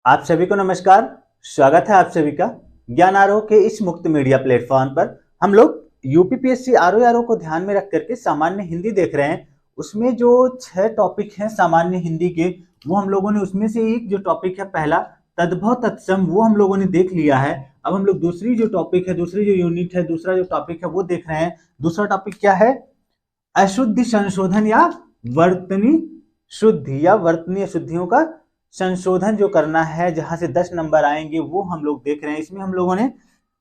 आप सभी को नमस्कार। स्वागत है आप सभी का ज्ञान आरोह के इस मुक्त मीडिया प्लेटफॉर्म पर। हम लोग यूपीपीएससी आरओ को ध्यान में रख करके सामान्य हिंदी देख रहे हैं। उसमें जो 6 टॉपिक हैं सामान्य हिंदी के, वो हम लोगों ने उसमें से एक जो टॉपिक है पहला तद्भव तत्सम, वो हम लोगों ने देख लिया है। अब हम लोग दूसरी जो टॉपिक है, दूसरी जो यूनिट है, दूसरा जो टॉपिक है वो देख रहे हैं। दूसरा टॉपिक क्या है? अशुद्धि संशोधन या वर्तनी शुद्धि या वर्तनीय शुद्धियों का संशोधन जो करना है, जहां से 10 नंबर आएंगे, वो हम लोग देख रहे हैं। इसमें हम लोगों ने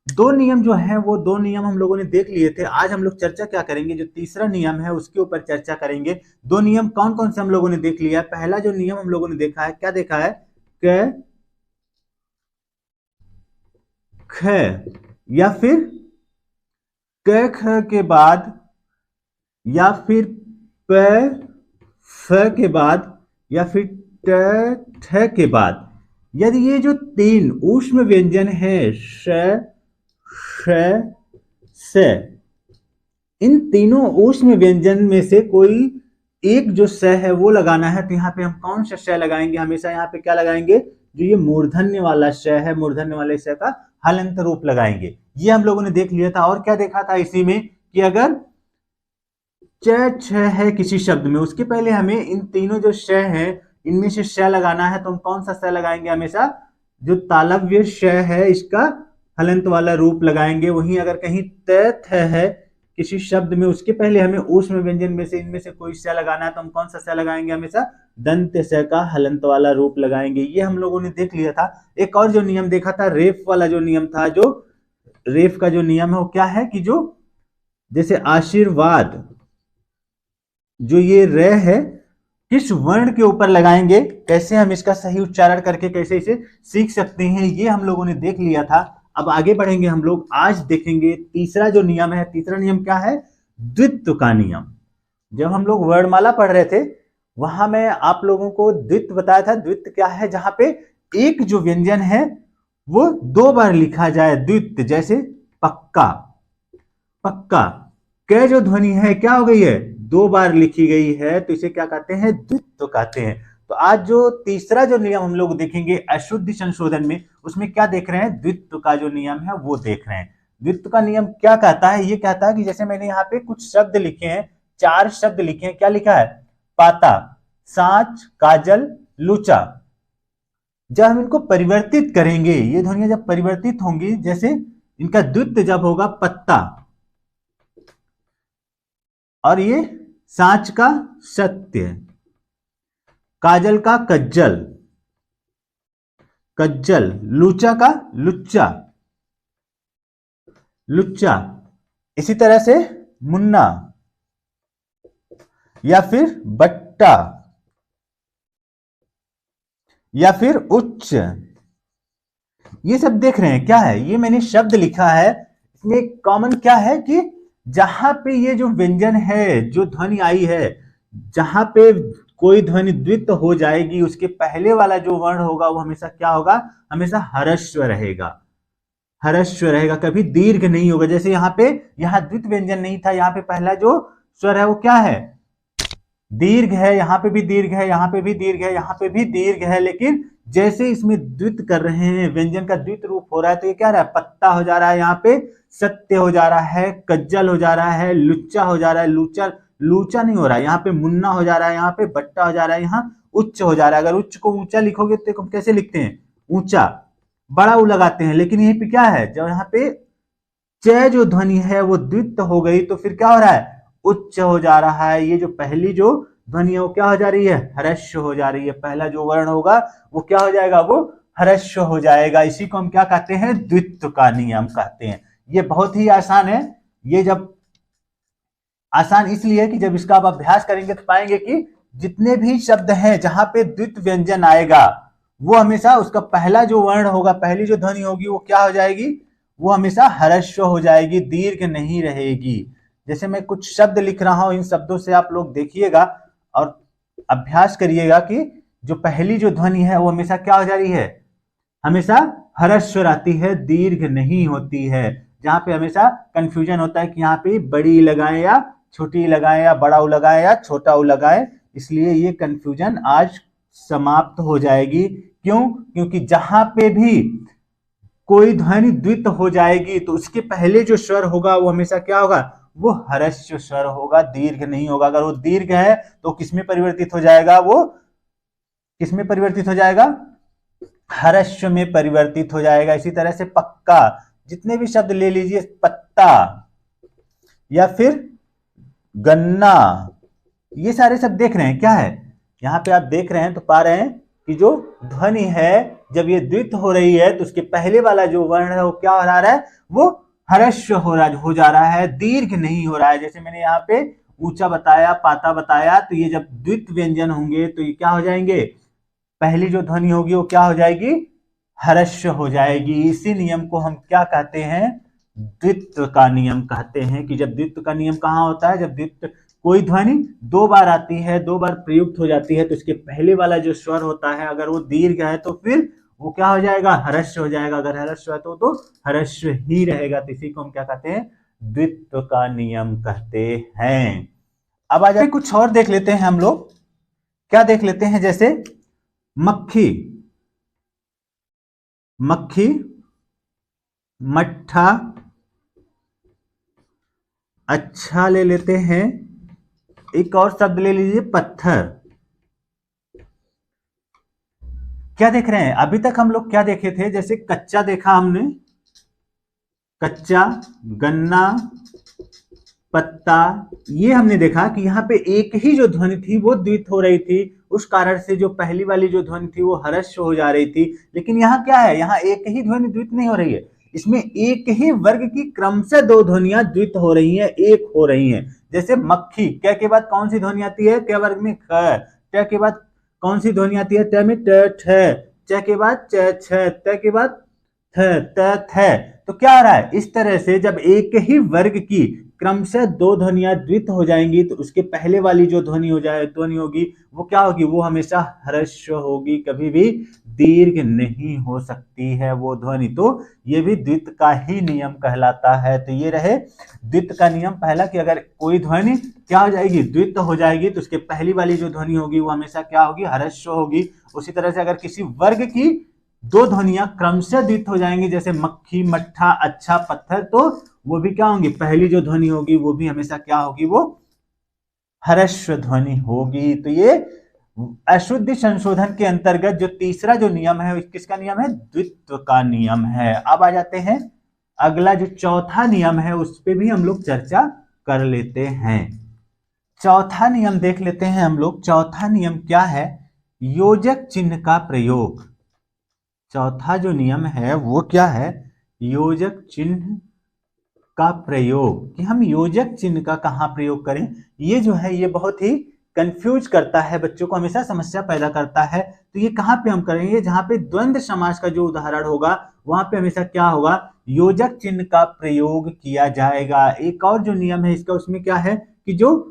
दो नियम जो है वो दो नियम हम लोगों ने देख लिए थे। आज हम लोग चर्चा क्या करेंगे, जो तीसरा नियम है उसके ऊपर चर्चा करेंगे। दो नियम कौन कौन से हम लोगों ने देख लिया है? पहला जो नियम हम लोगों ने देखा है, क्या देखा है? क ख या फिर क ख के बाद या फिर प फ के बाद या फिर ट ठ के बाद, यदि ये जो तीन ऊष्म व्यंजन है श श स, इन तीनों ऊष्म व्यंजन में से कोई एक जो स है वो लगाना है, तो यहाँ पे हम कौन सा स लगाएंगे? हमेशा यहाँ पे क्या लगाएंगे? जो ये मूर्धन्य वाला श है, मूर्धन्य वाले स का हलंत रूप लगाएंगे। ये हम लोगों ने देख लिया था। और क्या देखा था इसी में कि अगर च छ है किसी शब्द में, उसके पहले हमें इन तीनों जो श है इनमें से श लगाना है, तो हम कौन सा श लगाएंगे? हमेशा जो तालव्य श है इसका हलंत वाला रूप लगाएंगे। वहीं अगर कहीं त थ है किसी शब्द में, उसके पहले हमें ऊष्म व्यंजन में से इनमें से कोई श लगाना है, तो हम कौन सा श लगाएंगे? हमेशा दंत स का हलंत वाला रूप लगाएंगे। ये हम लोगों ने देख लिया था। एक और जो नियम देखा था, रेफ वाला जो नियम था, जो रेफ का जो नियम है वो क्या है कि जो जैसे आशीर्वाद, जो ये र है किस वर्ण के ऊपर लगाएंगे, कैसे हम इसका सही उच्चारण करके कैसे इसे सीख सकते हैं, ये हम लोगों ने देख लिया था। अब आगे बढ़ेंगे हम लोग। आज देखेंगे तीसरा जो नियम है। तीसरा नियम क्या है? द्वित्व का नियम। जब हम लोग वर्णमाला पढ़ रहे थे, वहां मैं आप लोगों को द्वित्व बताया था। द्वित्व क्या है? जहां पे एक जो व्यंजन है वो दो बार लिखा जाए। द्वित्व जैसे पक्का, पक्का क जो ध्वनि है क्या हो गई है? दो बार लिखी गई है, तो इसे क्या कहते हैं? द्वित्व कहते हैं। तो आज जो तीसरा जो नियम हम लोग देखेंगे अशुद्धि संशोधन में, उसमें क्या देख रहे हैं? द्वित्व का जो नियम है वो देख रहे हैं। द्वित्व का नियम क्या कहता है? ये कहता है कि जैसे मैंने यहाँ पे कुछ शब्द लिखे हैं, 4 शब्द लिखे हैं। क्या लिखा है? पाता, सांच, काजल, लूचा। जब हम इनको परिवर्तित करेंगे, ये ध्वनियां जब परिवर्तित होंगी, जैसे इनका द्वित्व जब होगा पत्ता, और ये सांच का सत्य, काजल का कज्जल, कज्जल, लूचा का लुच्चा, लुच्चा, इसी तरह से मुन्ना या फिर बट्टा या फिर उच्च, ये सब देख रहे हैं। क्या है? ये मैंने शब्द लिखा है, इसमें कॉमन क्या है कि जहां पे ये जो व्यंजन है, जो ध्वनि आई है, जहां पे कोई ध्वनि द्वित्व हो जाएगी, उसके पहले वाला जो वर्ण होगा वो हमेशा क्या होगा? हमेशा हरस्व रहेगा। हरस्व रहेगा, कभी दीर्घ नहीं होगा। जैसे यहाँ पे, यहाँ द्वित्व व्यंजन नहीं था, यहाँ पे पहला जो स्वर है वो क्या है? दीर्घ है। यहाँ पे भी दीर्घ है, यहाँ पे भी दीर्घ है, यहाँ पे भी दीर्घ है। लेकिन जैसे इसमें द्वित्व कर रहे हैं, व्यंजन का द्वित्व रूप हो रहा है, तो ये क्या रहा है? पत्ता हो जा रहा है, यहाँ पे सत्य हो जा रहा है, कज्जल हो जा रहा है, लुच्चा हो जा रहा है, लूचा, लूचा नहीं हो रहा है, यहाँ पे मुन्ना हो जा रहा है, यहाँ पे बट्टा हो जा रहा है, यहाँ उच्च हो जा रहा है। अगर उच्च को ऊंचा लिखोगे तो कैसे लिखते हैं? ऊंचा, बड़ा ऊ लगाते हैं। लेकिन यहीं पे क्या है? जब यहाँ पे च जो ध्वनि है वो द्वित्व हो गई, तो फिर क्या हो रहा है? उच्च हो जा रहा है। ये जो पहली जो ध्वनि है वो क्या हो जा रही है? हरस्व हो जा रही है। पहला जो वर्ण होगा वो क्या हो जाएगा? वो हरस्व हो जाएगा। इसी को हम क्या कहते हैं? द्वित्व का नियम कहते हैं। ये बहुत ही आसान है। ये जब आसान इसलिए कि जब इसका आप अभ्यास करेंगे तो पाएंगे कि जितने भी शब्द हैं जहां पे द्वित्व व्यंजन आएगा, वो हमेशा उसका पहला जो वर्ण होगा, पहली जो ध्वनि होगी, वो क्या हो जाएगी? वो हमेशा हरस्व हो जाएगी, दीर्घ नहीं रहेगी। जैसे मैं कुछ शब्द लिख रहा हूं, इन शब्दों से आप लोग देखिएगा और अभ्यास करिएगा कि जो पहली जो ध्वनि है वो हमेशा क्या हो जा रही है? हमेशा हरस्व आती है, दीर्घ नहीं होती है। जहां पे हमेशा कंफ्यूजन होता है कि यहाँ पे बड़ी लगाए या छोटी लगाए, या बड़ा उ लगाए या छोटा उ लगाए, इसलिए ये कंफ्यूजन आज समाप्त हो जाएगी क्यों? क्योंकि जहां पे भी कोई ध्वनि द्वित हो जाएगी तो उसके पहले जो स्वर होगा वो हमेशा क्या होगा? वो ह्रस्व स्वर होगा, दीर्घ नहीं होगा। अगर वो दीर्घ है तो किसमें परिवर्तित हो जाएगा? वो किसमें परिवर्तित हो जाएगा? ह्रस्व में परिवर्तित हो जाएगा। इसी तरह से पक्का, जितने भी शब्द ले लीजिए, पत्ता या फिर गन्ना, ये सारे शब्द देख रहे हैं क्या है? यहाँ पे आप देख रहे हैं तो पा रहे हैं कि जो ध्वनि है जब ये द्वित हो रही है तो उसके पहले वाला जो वर्ण है वो क्या हो रहा है? वो ह्रस्व हो जा रहा है, दीर्घ नहीं हो रहा है। जैसे मैंने यहाँ पे ऊंचा बताया, पाता बताया, तो ये जब द्वित व्यंजन होंगे तो ये क्या हो जाएंगे? पहली जो ध्वनि होगी वो क्या हो जाएगी? ह्रस्व हो जाएगी। इसी नियम को हम क्या कहते हैं? द्वित्व का नियम कहते हैं। कि जब द्वित्व का नियम कहाँ होता है? जब द्वित्व कोई ध्वनि दो बार आती है, दो बार प्रयुक्त हो जाती है, तो उसके पहले वाला जो स्वर होता है अगर वो दीर्घ है तो फिर वो क्या हो जाएगा? ह्रस्व हो जाएगा। अगर ह्रस्व है तो ह्रस्व ही रहेगा। तो इसी को हम क्या कहते हैं? द्वित्व का नियम कहते हैं। अब आ जाए कुछ और देख लेते हैं हम लोग। क्या देख लेते हैं? जैसे मक्खी, मक्खी, मट्ठा, अच्छा ले लेते हैं। एक और शब्द ले लीजिए, पत्थर। क्या देख रहे हैं? अभी तक हम लोग क्या देखे थे? जैसे कच्चा देखा हमने, कच्चा, गन्ना, पत्ता, ये हमने देखा कि यहाँ पे एक ही जो ध्वनि थी वो द्वित हो रही थी। उस कारण से जो पहली वाली जो ध्वनि थी वो ह्रस्व हो जा रही थी। लेकिन यहाँ क्या है? यहाँ एक ही ध्वनि द्वित नहीं हो रही है, इसमें एक ही वर्ग की क्रमशः दो ध्वनियां द्वित हो रही हैं, एक हो रही हैं। जैसे मक्खी, क के बाद कौन सी ध्वनि आती है? क वर्ग में ख। ट के बाद कौन सी ध्वनि आती है? ट में ट ठ। च के बाद च छ। त के बाद थ त थ। तो क्या आ रहा है? इस तरह से जब एक ही वर्ग की क्रमशः दो ध्वनियां द्वित हो जाएंगी तो उसके पहले वाली जो ध्वनि होगी वो क्या होगी? वो हमेशा ह्रस्व होगी, कभी भी दीर्घ नहीं हो सकती है वो ध्वनि। तो ये भी द्वित का ही नियम कहलाता है। तो ये रहे द्वित का नियम पहला, कि अगर कोई ध्वनि क्या हो जाएगी? द्वित हो जाएगी तो उसके पहली वाली जो ध्वनि होगी वो हमेशा क्या होगी? ह्रस्व होगी। उसी तरह से अगर किसी वर्ग की दो ध्वनियां क्रमशः द्वित हो जाएंगी, जैसे मक्खी, मट्ठा, अच्छा, पत्थर, तो वो भी क्या होंगी? पहली जो ध्वनि होगी वो भी हमेशा क्या होगी? वो ह्रस्व ध्वनि होगी। तो ये अशुद्धि संशोधन के अंतर्गत जो तीसरा जो नियम है किसका नियम है? द्वित्व का नियम है। अब आ जाते हैं अगला जो चौथा नियम है उस पर भी हम लोग चर्चा कर लेते हैं। चौथा नियम देख लेते हैं हम लोग। चौथा नियम क्या है? योजक चिन्ह का प्रयोग। चौथा जो नियम है वो क्या है? योजक चिन्ह का प्रयोग। कि हम योजक चिन्ह का कहां प्रयोग करें? ये जो है ये बहुत ही कंफ्यूज करता है बच्चों को, हमेशा समस्या पैदा करता है। तो ये कहां पे हम करेंगे? जहां पे द्वंद्व समास का जो उदाहरण होगा वहां पे हमेशा क्या होगा? योजक चिन्ह का प्रयोग किया जाएगा। एक और जो नियम है इसका, उसमें क्या है कि जो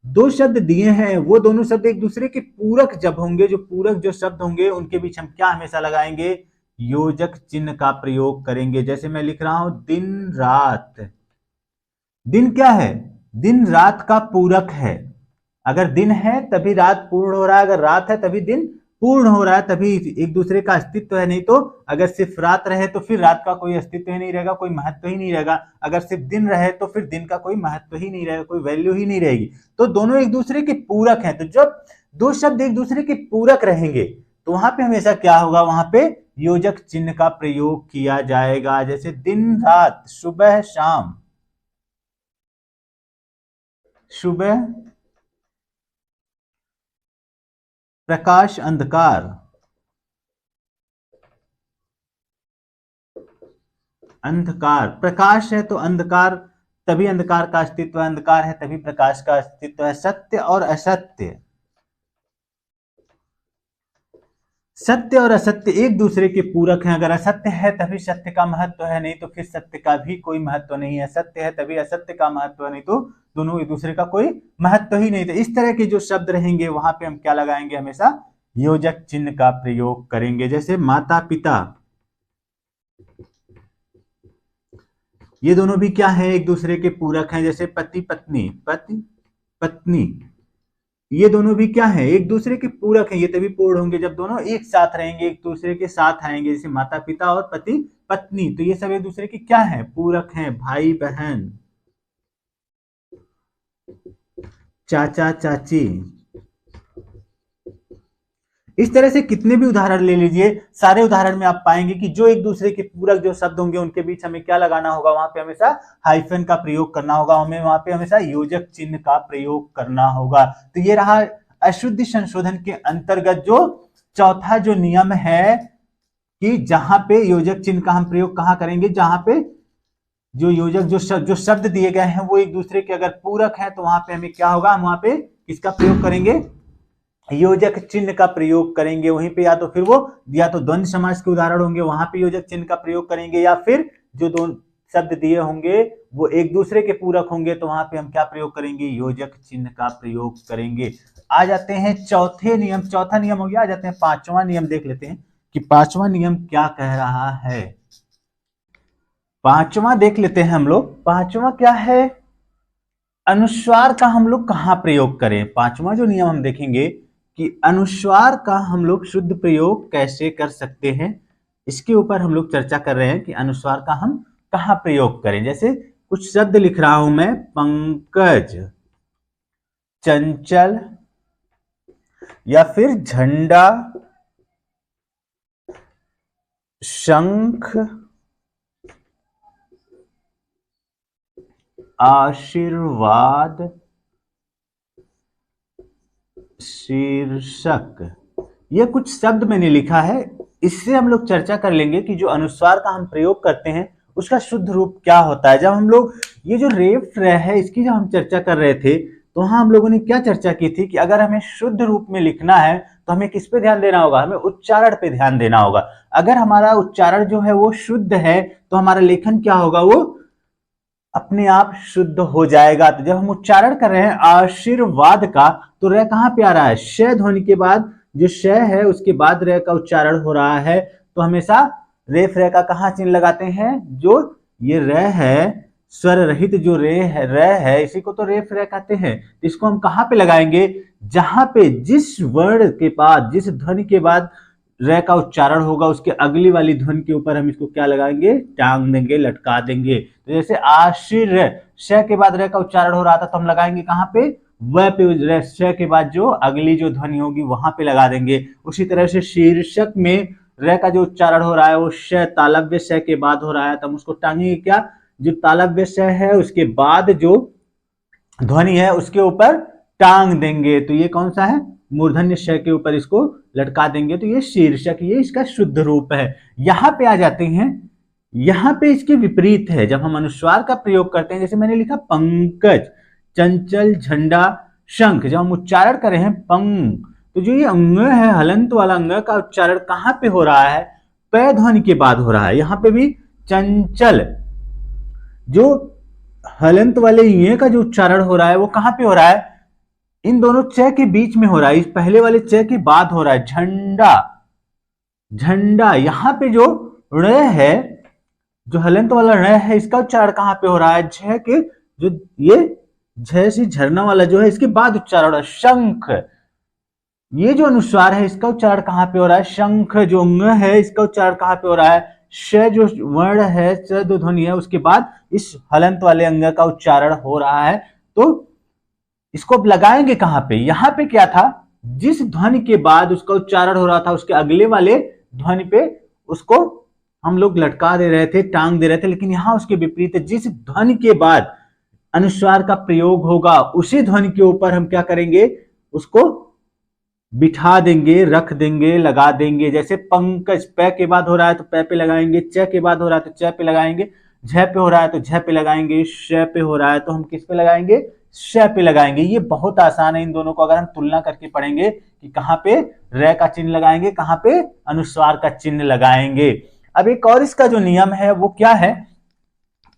दो शब्द दिए हैं वो दोनों शब्द एक दूसरे के पूरक जब होंगे, जो पूरक जो शब्द होंगे उनके बीच हम क्या हमेशा लगाएंगे? योजक चिन्ह का प्रयोग करेंगे। जैसे मैं लिख रहा हूं दिन रात। दिन क्या है? दिन रात का पूरक है। अगर दिन है तभी रात पूर्ण हो रहा है, अगर रात है तभी दिन पूर्ण हो रहा है, तभी एक दूसरे का अस्तित्व है। नहीं तो अगर सिर्फ रात रहे तो फिर रात का कोई अस्तित्व ही नहीं रहेगा, कोई महत्व ही नहीं रहेगा। अगर सिर्फ दिन रहे तो फिर दिन का कोई महत्व ही नहीं रहेगा, कोई वैल्यू ही नहीं रहेगी। तो दोनों एक दूसरे के पूरक हैं। तो जब दो शब्द एक दूसरे के पूरक रहेंगे तो वहां पे हमेशा क्या होगा? वहां पे योजक चिन्ह का प्रयोग किया जाएगा। जैसे दिन रात, सुबह शाम, सुबह प्रकाश अंधकार, अंधकार। प्रकाश है तो अंधकार, तभी अंधकार का अस्तित्व है, अंधकार है तभी प्रकाश का अस्तित्व है। सत्य और असत्य, सत्य और असत्य एक दूसरे के पूरक हैं। अगर असत्य है तभी सत्य का महत्व है, नहीं तो फिर सत्य का भी कोई महत्व नहीं है। सत्य है तभी असत्य का महत्व है, नहीं तो दोनों एक दूसरे का कोई महत्व ही नहीं। तो इस तरह के जो शब्द रहेंगे वहां पे हम क्या लगाएंगे? हमेशा योजक चिन्ह का प्रयोग करेंगे। जैसे माता पिता, ये दोनों भी क्या है? एक दूसरे के पूरक हैं। जैसे पति पत्नी, पति पत्नी, ये दोनों भी क्या है, एक दूसरे के पूरक हैं, ये तभी पूर्ण होंगे जब दोनों एक साथ रहेंगे, एक दूसरे के साथ आएंगे, जैसे माता पिता और पति पत्नी, तो ये सब एक दूसरे के क्या है, पूरक हैं, भाई बहन, चाचा चाची। इस तरह से कितने भी उदाहरण ले लीजिए, सारे उदाहरण में आप पाएंगे कि जो एक दूसरे के पूरक जो शब्द होंगे उनके बीच हमें क्या लगाना होगा, वहां पे हमेशा हाइफन का प्रयोग करना होगा, हमें वहां पे हमेशा योजक चिन्ह का प्रयोग करना होगा। तो ये रहा अशुद्धि संशोधन के अंतर्गत जो चौथा जो नियम है कि जहां पे योजक चिन्ह का हम प्रयोग कहां करेंगे, जहां पे जो योजक जो शब्द दिए गए हैं वो एक दूसरे के अगर पूरक है तो वहां पे हमें क्या होगा, हम वहां पे किसका प्रयोग करेंगे, योजक चिन्ह का प्रयोग करेंगे। वहीं पे या तो फिर वो या तो द्वंद्व समास के उदाहरण होंगे वहां पे योजक चिन्ह का प्रयोग करेंगे, या फिर जो दो शब्द दिए होंगे वो एक दूसरे के पूरक होंगे तो वहां पे हम क्या प्रयोग करेंगे, योजक चिन्ह का प्रयोग करेंगे। आ जाते हैं चौथे नियम, चौथा नियम हो गया, आ जाते हैं पांचवा नियम, देख लेते हैं कि पांचवा नियम क्या कह रहा है। पांचवा देख लेते हैं हम लोग, पांचवा क्या है, अनुस्वार का हम लोग कहां प्रयोग करें। पांचवा जो नियम हम देखेंगे कि अनुस्वार का हम लोग शुद्ध प्रयोग कैसे कर सकते हैं, इसके ऊपर हम लोग चर्चा कर रहे हैं कि अनुस्वार का हम कहां प्रयोग करें। जैसे कुछ शब्द लिख रहा हूं मैं, पंकज, चंचल, या फिर झंडा, शंख, आशीर्वाद, शीर्षक, ये कुछ शब्द मैंने लिखा है, इससे हम लोग चर्चा कर लेंगे कि जो अनुस्वार का हम प्रयोग करते हैं उसका शुद्ध रूप क्या होता है। जब हम लोग ये जो रेफ रे है इसकी जब हम चर्चा कर रहे थे तो वहां हम लोगों ने क्या चर्चा की थी कि अगर हमें शुद्ध रूप में लिखना है तो हमें किस पे ध्यान देना होगा, हमें उच्चारण पे ध्यान देना होगा। अगर हमारा उच्चारण जो है वो शुद्ध है तो हमारा लेखन क्या होगा, वो अपने आप शुद्ध हो जाएगा। तो जब हम उच्चारण कर रहे हैं आशीर्वाद का तो रे कहां पे आ रहा है, श ध्वनि के बाद जो श है उसके बाद रे का उच्चारण हो रहा है, तो हमेशा रेफ रे का कहां चिन्ह लगाते हैं, जो ये रे है स्वर रहित जो रे है इसी को तो रेफ रे कहते हैं। इसको हम कहां पे लगाएंगे, जहां पे जिस वर्ण के बाद जिस ध्वनि के बाद रे का उच्चारण होगा उसके अगली वाली ध्वनि के ऊपर हम इसको क्या लगाएंगे, टांग देंगे, लटका देंगे। तो जैसे आशीर श के बाद रे का उच्चारण हो रहा था तो हम लगाएंगे कहां पे, व पे, श के बाद जो अगली जो ध्वनि होगी वहां पे लगा देंगे। उसी तरह से शीर्षक में रे का जो उच्चारण हो रहा है वो श तालव्य श के बाद हो रहा है तो हम उसको टांगेंगे क्या, जो तालव्य श है उसके बाद जो ध्वनि है उसके ऊपर टांग देंगे। तो ये कौन सा है, मूर्धन्य श के ऊपर इसको लटका देंगे, तो ये शीर्षक, ये इसका शुद्ध रूप है। यहां पे आ जाते हैं, यहां पे इसके विपरीत है, जब हम अनुस्वार का प्रयोग करते हैं, जैसे मैंने लिखा पंकज, चंचल, झंडा, शंख, जब हम उच्चारण कर रहे हैं पंग, तो जो ये अंग है हलंत वाला अंग का उच्चारण कहां पे हो रहा है, प ध्वनि के बाद हो रहा है। यहां पे भी चंचल जो हलंत वाले ये का जो उच्चारण हो रहा है वो कहां पे हो रहा है, इन दोनों च के बीच में हो रहा है, इस पहले वाले च के बाद हो रहा है। झंडा, झंडा, यहां पे जो ण है, जो हलंत वाला ण है इसका उच्चारण कहां पे हो रहा है, झ के जो ये झ से झरना वाला जो है इसके बाद उच्चारण हो रहा है। शंख, ये जो अनुस्वार है इसका उच्चारण कहां पे हो रहा है, शंख जो अंग है इसका उच्चारण कहां पे हो रहा है, श जो वर्ण है, च दो ध्वनि है उसके बाद इस हलंत वाले अंग का उच्चारण हो रहा है। तो इसको लगाएंगे कहां पे, यहां पे क्या था, जिस ध्वनि के बाद उसका उच्चारण हो रहा था उसके अगले वाले ध्वनि पे उसको हम लोग लटका दे रहे थे, टांग दे रहे थे, लेकिन यहां उसके विपरीत है, जिस ध्वनि के बाद अनुस्वार का प्रयोग होगा उसी ध्वनि के ऊपर हम क्या करेंगे, उसको बिठा देंगे, रख देंगे, लगा देंगे। जैसे पंकज प के बाद हो रहा है तो प पे लगाएंगे, च के बाद हो रहा है तो च पे लगाएंगे, झ पे हो रहा है तो झ पे लगाएंगे, श पे हो रहा है तो हम किस पे लगाएंगे, श पे लगाएंगे। ये बहुत आसान है, इन दोनों को अगर हम तुलना करके पढ़ेंगे कि कहां पे रे का चिन्ह लगाएंगे, कहां पे अनुस्वार का चिन्ह लगाएंगे। अब एक और इसका जो नियम है वो क्या है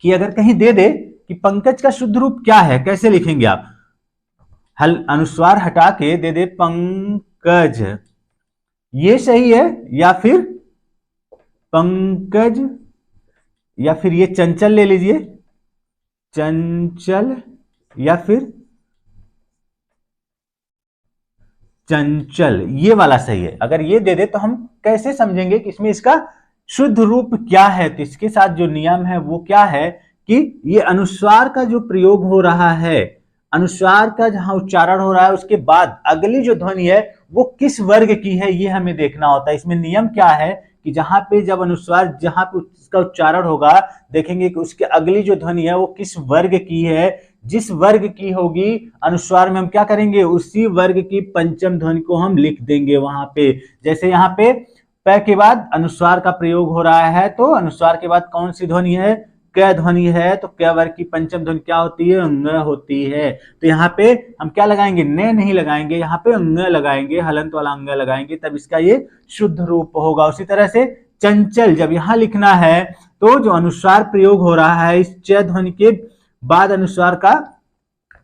कि अगर कहीं दे दे कि पंकज का शुद्ध रूप क्या है, कैसे लिखेंगे आप, हल अनुस्वार हटा के दे दे पंकज, ये सही है, या फिर पंकज, या फिर ये चंचल ले लीजिए, चंचल, या फिर चंचल, ये वाला सही है। अगर ये दे दे तो हम कैसे समझेंगे कि इसमें इसका शुद्ध रूप क्या है। तो इसके साथ जो नियम है वो क्या है कि ये अनुस्वार का जो प्रयोग हो रहा है, अनुस्वार का जहां उच्चारण हो रहा है उसके बाद अगली जो ध्वनि है वो किस वर्ग की है, ये हमें देखना होता है। इसमें नियम क्या है कि जहां पे जब अनुस्वार जहां पे उसका उच्चारण होगा, देखेंगे कि उसके अगली जो ध्वनि है वो किस वर्ग की है। जिस वर्ग की होगी अनुस्वार में हम क्या करेंगे, उसी वर्ग की पंचम ध्वनि को हम लिख देंगे वहां पे। जैसे यहाँ पे प के बाद अनुस्वार का प्रयोग हो रहा है, तो अनुस्वार के बाद कौन सी ध्वनि है, क ध्वनि है, तो क वर्ग की पंचम ध्वनि क्या होती है, अंग होती है। तो यहाँ पे हम क्या लगाएंगे, न नहीं लगाएंगे, यहाँ पे अंग लगाएंगे, हलंत वाला अंग लगाएंगे, तब इसका ये शुद्ध रूप होगा। उसी तरह से चंचल जब यहाँ लिखना है तो जो अनुस्वार प्रयोग हो रहा है इस च ध्वनि के बाद अनुस्वार का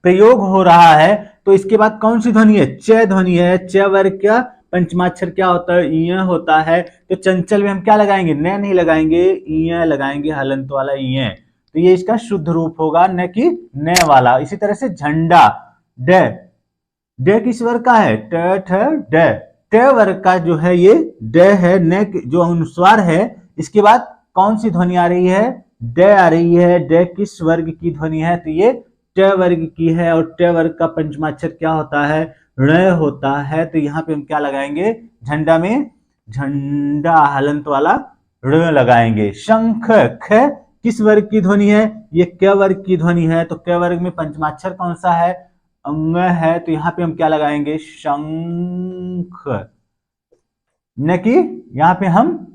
प्रयोग हो रहा है, तो इसके बाद कौन सी ध्वनि है, च ध्वनि है। च वर्ग का पंचमाक्षर क्या होता है, इ होता है। तो चंचल में हम क्या लगाएंगे, न नहीं लगाएंगे, इ लगाएंगे, हलंत वाला इ। तो ये इसका शुद्ध रूप होगा, न कि न वाला। इसी तरह से झंडा, ड, ड किस वर्ग का है, ट ठ ड, ट वर्ग का जो है ये ड है। न जो अनुस्वार है इसके बाद कौन सी ध्वनि आ रही है, ड आ रही है। ड किस वर्ग की ध्वनि है, तो ये ट वर्ग की है, और ट वर्ग का पंचमाक्षर क्या होता है, ण होता है। तो यहाँ पे हम क्या लगाएंगे, झंडा में झंडा हलंत वाला ऋ लगाएंगे। शंख, ख किस वर्ग की ध्वनि है, ये क वर्ग की ध्वनि है। तो क वर्ग में पंचमाक्षर कौन सा है, अंग है। तो यहाँ पे हम क्या लगाएंगे, शंख, न कि यहाँ पे हम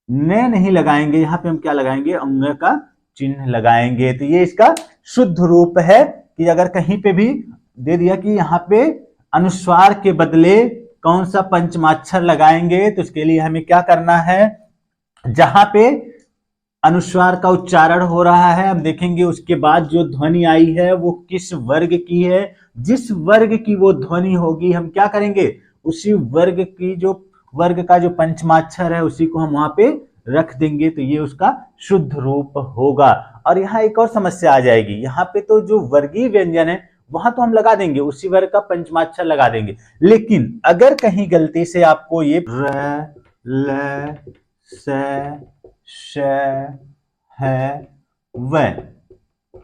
न नहीं लगाएंगे, यहाँ पे हम क्या लगाएंगे, अंग का चिन्ह लगाएंगे। तो ये इसका शुद्ध रूप है कि अगर कहीं पे भी दे दिया कि यहाँ पे अनुस्वार के बदले कौन सा पंचमाक्षर लगाएंगे, तो उसके लिए हमें क्या करना है, जहां पे अनुस्वार का उच्चारण हो रहा है हम देखेंगे उसके बाद जो ध्वनि आई है वो किस वर्ग की है। जिस वर्ग की वो ध्वनि होगी हम क्या करेंगे, उसी वर्ग की जो वर्ग का जो पंचमाक्षर है उसी को हम वहां पे रख देंगे। तो ये उसका शुद्ध रूप होगा। और यहाँ एक और समस्या आ जाएगी, यहाँ पे तो जो वर्गीय व्यंजन है वहां तो हम लगा देंगे, उसी वर्ग का पंचमाक्षर लगा देंगे। लेकिन अगर कहीं गलती से आपको ये र, ल, स, श, है, व,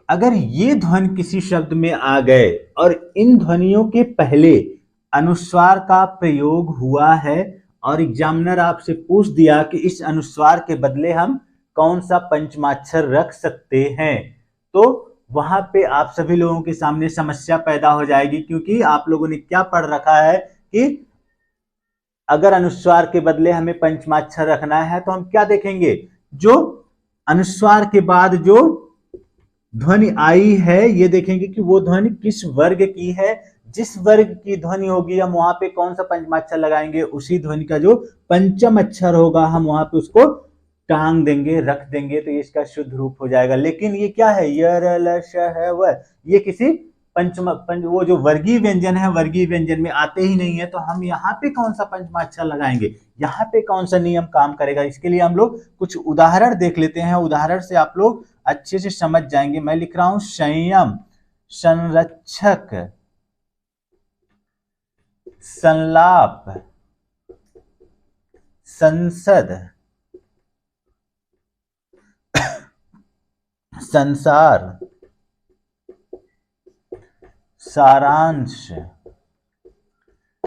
अगर ये ध्वनि किसी शब्द में आ गए और इन ध्वनियों के पहले अनुस्वार का प्रयोग हुआ है और एग्जामिनर आपसे पूछ दिया कि इस अनुस्वार के बदले हम कौन सा पंचमाक्षर रख सकते हैं, तो वहां पे आप सभी लोगों के सामने समस्या पैदा हो जाएगी। क्योंकि आप लोगों ने क्या पढ़ रखा है कि अगर अनुस्वार के बदले हमें पंचमाक्षर रखना है तो हम क्या देखेंगे, जो अनुस्वार के बाद जो ध्वनि आई है ये देखेंगे कि वो ध्वनि किस वर्ग की है। जिस वर्ग की ध्वनि होगी हम वहां पे कौन सा पंचमाक्षर लगाएंगे, उसी ध्वनि का जो पंचम अक्षर होगा हम वहां पे उसको टांग देंगे, रख देंगे। तो ये इसका शुद्ध रूप हो जाएगा। लेकिन ये क्या है, य र ल श है व, ये किसी वो जो वर्गीय व्यंजन है वर्गीय व्यंजन में आते ही नहीं है। तो हम यहाँ पे कौन सा पंचमाक्षर लगाएंगे, यहाँ पे कौन सा नियम काम करेगा, इसके लिए हम लोग कुछ उदाहरण देख लेते हैं। उदाहरण से आप लोग अच्छे से समझ जाएंगे। मैं लिख रहा हूं संयम, संरक्षक, संलाप, संसद, संसार, सारांश।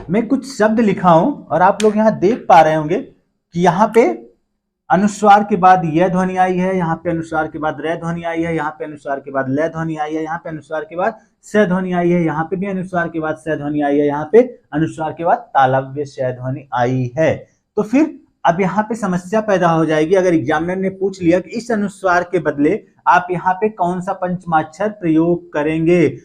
मैं कुछ शब्द लिखा हूं और आप लोग यहां देख पा रहे होंगे कि यहां पे अनुस्वार के बाद यह ध्वनि आई है, यहाँ पे अनुस्वार के बाद रे ध्वनि आई है, यहाँ पे अनुस्वार के बाद ल ध्वनि आई है, यहाँ पे अनुस्वार के बाद स ध्वनि आई है, यहाँ पे भी अनुस्वार के बाद स ध्वनि आई है, यहाँ पे अनुस्वार के बाद तालव्य स ध्वनि आई है। तो फिर अब यहाँ पे समस्या पैदा हो जाएगी। अगर एग्जामिनर ने पूछ लिया कि इस अनुस्वार के बदले आप यहाँ पे कौन सा पंचमाक्षर प्रयोग करेंगे,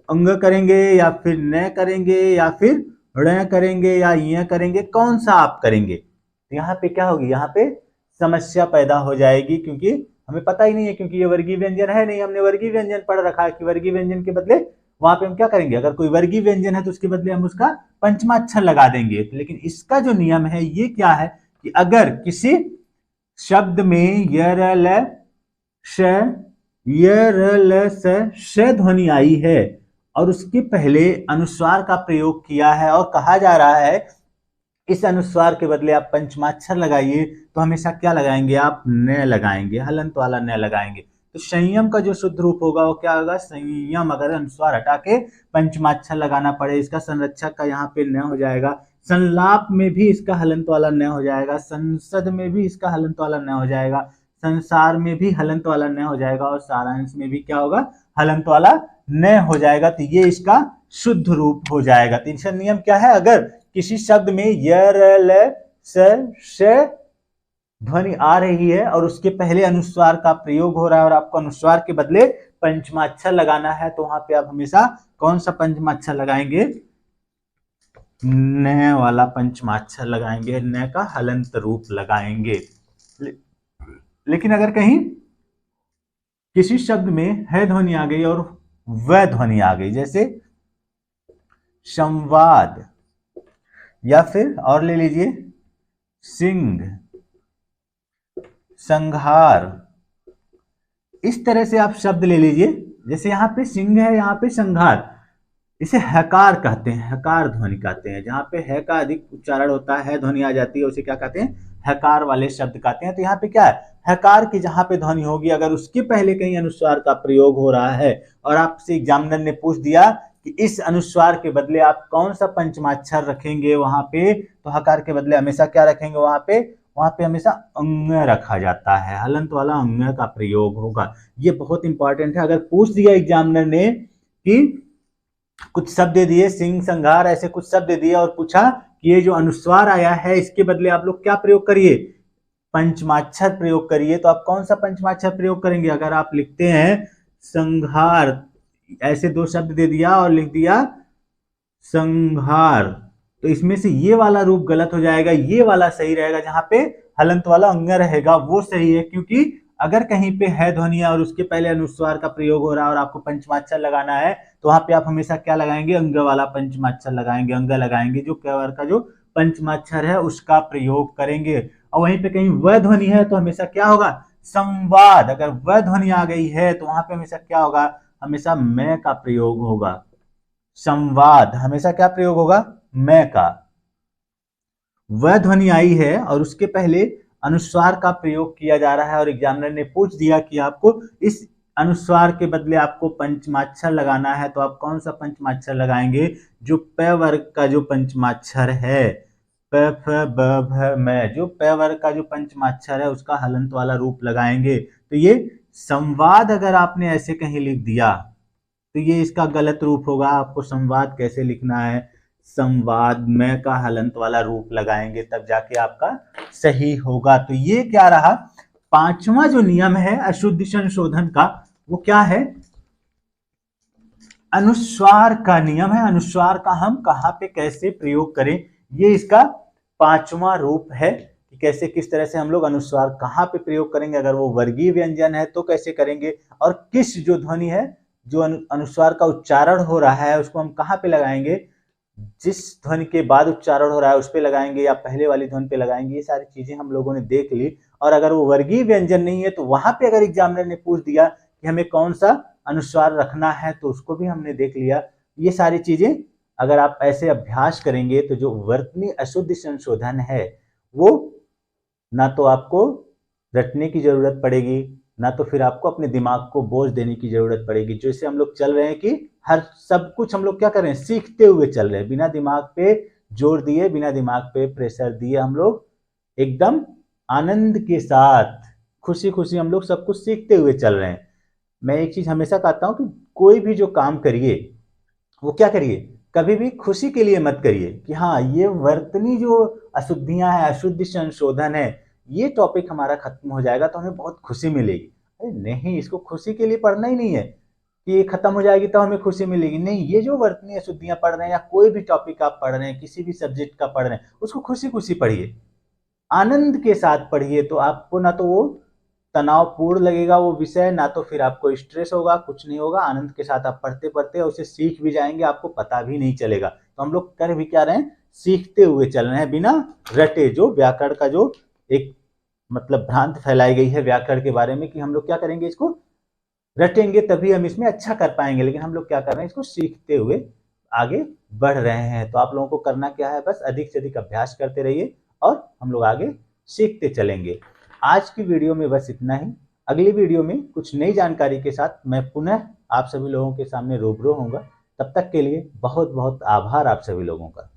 अंग करेंगे या फिर न करेंगे या फिर ण करेंगे या य करेंगे, कौन सा आप करेंगे, तो यहाँ पे क्या होगी, यहाँ पे समस्या पैदा हो जाएगी। क्योंकि हमें पता ही नहीं है, क्योंकि ये वर्गीय व्यंजन है नहीं, हमने वर्गीय व्यंजन पढ़ रखा है कि वर्गीय व्यंजन के बदले वहां पे हम क्या करेंगे, अगर कोई वर्गीय व्यंजन है तो उसके बदले हम उसका पंचमाक्षर लगा देंगे। लेकिन इसका जो नियम है ये क्या है कि अगर किसी शब्द में य र ल श ध्वनि आई है और उसके पहले अनुस्वार का प्रयोग किया है और कहा जा रहा है इस अनुस्वार के बदले आप पंचमाक्षर लगाइए, तो हमेशा क्या लगाएंगे आप? न लगाएंगे, हलंत वाला न लगाएंगे। तो संयम का जो शुद्ध रूप होगा वो क्या होगा? संयम। अगर अनुस्वार हटा के पंचमाक्षर लगाना पड़े, इसका संरक्षक का यहाँ पे न हो जाएगा। संलाप में भी इसका हलंत वाला न हो जाएगा, संसद में भी इसका हलंत वाला न हो जाएगा, संसार में भी हलंत वाला न हो जाएगा, और सारांश में भी क्या होगा? हलंत वाला न हो जाएगा। तो ये इसका शुद्ध रूप हो जाएगा। तो इसका नियम क्या है? अगर किसी शब्द में य र ल स ध्वनि आ रही है और उसके पहले अनुस्वार का प्रयोग हो रहा है और आपको अनुस्वार के बदले पंचमाक्षर लगाना है, तो वहां पे आप हमेशा कौन सा पंचमाक्षर लगाएंगे? न वाला पंचमाक्षर लगाएंगे, न का हलंत रूप लगाएंगे। लेकिन अगर कहीं किसी शब्द में है ध्वनि आ गई और व ध्वनि आ गई, जैसे संवाद, या फिर और ले लीजिए सिंह, संघार, इस तरह से आप शब्द ले लीजिए। जैसे यहाँ पे सिंह है, यहाँ पे संघार, इसे हकार कहते हैं, हकार ध्वनि कहते हैं। जहां पे है का अधिक उच्चारण होता है, ध्वनि आ जाती है, उसे क्या कहते हैं? हकार वाले शब्द कहते हैं। तो यहाँ पे क्या है? हकार की जहां पे ध्वनि होगी, अगर उसके पहले कहीं अनुस्वार का प्रयोग हो रहा है और आपसे एग्जामिनर ने पूछ दिया कि इस अनुस्वार के बदले आप कौन सा पंचमाक्षर रखेंगे वहां पे, तो हकार के बदले हमेशा क्या रखेंगे? वहां पे हमेशा अंग रखा जाता है, हलंत वाला अंग का प्रयोग होगा। ये बहुत इंपॉर्टेंट है। अगर पूछ दिया एग्जामिनर ने कि कुछ शब्द दे दिए, सिंह, संघार, ऐसे कुछ शब्द दे दिए और पूछा कि ये जो अनुस्वार आया है इसके बदले आप लोग क्या प्रयोग करिए? पंचमाक्षर प्रयोग करिए। तो आप कौन सा पंचमाक्षर प्रयोग करेंगे? अगर आप लिखते हैं संघार, ऐसे दो शब्द दे दिया और लिख दिया संघार, तो इसमें से ये वाला रूप गलत हो जाएगा, ये वाला सही रहेगा। जहां पे हलंत वाला अंग रहेगा वो सही है, क्योंकि अगर कहीं पे है ध्वनि और उसके पहले अनुस्वार का प्रयोग हो रहा है और आपको पंचमाक्षर लगाना है, तो वहां पे आप हमेशा क्या लगाएंगे? अंग वाला पंचमाक्षर लगाएंगे, अंग लगाएंगे, जो कैवर का जो पंचमाक्षर है उसका प्रयोग करेंगे। और वहीं पे कहीं व ध्वनि है तो हमेशा क्या होगा? संवाद। अगर व ध्वनि आ गई है तो वहां पे हमेशा क्या होगा? हमेशा मैं का प्रयोग होगा। संवाद हमेशा क्या प्रयोग होगा? मैं का। व ध्वनि आई है और उसके पहले अनुस्वार का प्रयोग किया जा रहा है और एग्जामिनर ने पूछ दिया कि आपको इस अनुस्वार के बदले आपको पंचमाक्षर लगाना है, तो आप कौन सा पंचमाक्षर लगाएंगे? जो प वर्ग का जो पंचमाक्षर है, प फ ब भ म, जो प वर्ग का जो पंचमाक्षर है उसका हलंत वाला रूप लगाएंगे। तो ये संवाद अगर आपने ऐसे कहीं लिख दिया तो ये इसका गलत रूप होगा। आपको संवाद कैसे लिखना है? संवाद, मैं का हलंत वाला रूप लगाएंगे, तब जाके आपका सही होगा। तो ये क्या रहा? पांचवा जो नियम है अशुद्धि संशोधन का, वो क्या है? अनुस्वार का नियम है। अनुस्वार का हम कहां पे कैसे प्रयोग करें, ये इसका पांचवा रूप है कि कैसे किस तरह से हम लोग अनुस्वार कहां पे प्रयोग करेंगे। अगर वो वर्गीय व्यंजन है तो कैसे करेंगे, और किस जो ध्वनि है, जो अनुस्वार का उच्चारण हो रहा है, उसको हम कहां पे लगाएंगे? जिस ध्वनि के बाद उच्चारण हो रहा है उस पे लगाएंगे या पहले वाली ध्वनि पे लगाएंगे। ये सारी चीजें हम लोगों ने देख ली। और अगर वो वर्गीय व्यंजन नहीं है तो वहां पे अगर एग्जामिनर ने पूछ दिया कि हमें कौन सा अनुस्वार रखना है, तो उसको भी हमने देख लिया। ये सारी चीजें अगर आप ऐसे अभ्यास करेंगे तो जो वर्तनी अशुद्धि संशोधन है वो ना तो आपको रटने की जरूरत पड़ेगी, ना तो फिर आपको अपने दिमाग को बोझ देने की जरूरत पड़ेगी। जैसे हम लोग चल रहे हैं कि हर सब कुछ हम लोग क्या कर रहे हैं? सीखते हुए चल रहे हैं, बिना दिमाग पे जोर दिए, बिना दिमाग पे प्रेशर दिए, हम लोग एकदम आनंद के साथ खुशी खुशी हम लोग सब कुछ सीखते हुए चल रहे हैं। मैं एक चीज हमेशा कहता हूं कि कोई भी जो काम करिए वो क्या करिए? कभी भी खुशी के लिए मत करिए कि हाँ ये वर्तनी जो अशुद्धियां हैं, अशुद्धि संशोधन है, ये टॉपिक हमारा खत्म हो जाएगा तो हमें बहुत खुशी मिलेगी। अरे नहीं, इसको खुशी के लिए पढ़ना ही नहीं है कि ये खत्म हो जाएगी तो हमें खुशी मिलेगी। नहीं, ये जो वर्तनी अशुद्धियां पढ़ रहे हैं या कोई भी टॉपिक आप पढ़ रहे हैं, किसी भी सब्जेक्ट का पढ़ रहे हैं, उसको खुशी खुशी पढ़िए, आनंद के साथ पढ़िए। तो आपको ना तो वो तनावपूर्ण लगेगा वो विषय, ना तो फिर आपको स्ट्रेस होगा, कुछ नहीं होगा। आनंद के साथ आप पढ़ते पढ़ते उसे सीख भी जाएंगे, आपको पता भी नहीं चलेगा। तो हम लोग कर भी क्या रहे हैं? सीखते हुए चल रहे हैं, बिना रटे। जो व्याकरण का जो एक मतलब भ्रांत फैलाई गई है व्याकरण के बारे में कि हम लोग क्या करेंगे, इसको रटेंगे तभी हम इसमें अच्छा कर पाएंगे, लेकिन हम लोग क्या कर रहे हैं, इसको सीखते हुए आगे बढ़ रहे हैं। तो आप लोगों को करना क्या है, बस अधिक से अधिक अभ्यास करते रहिए और हम लोग आगे सीखते चलेंगे। आज की वीडियो में बस इतना ही। अगली वीडियो में कुछ नई जानकारी के साथ मैं पुनः आप सभी लोगों के सामने रूबरू होऊंगा। तब तक के लिए बहुत बहुत आभार आप सभी लोगों का।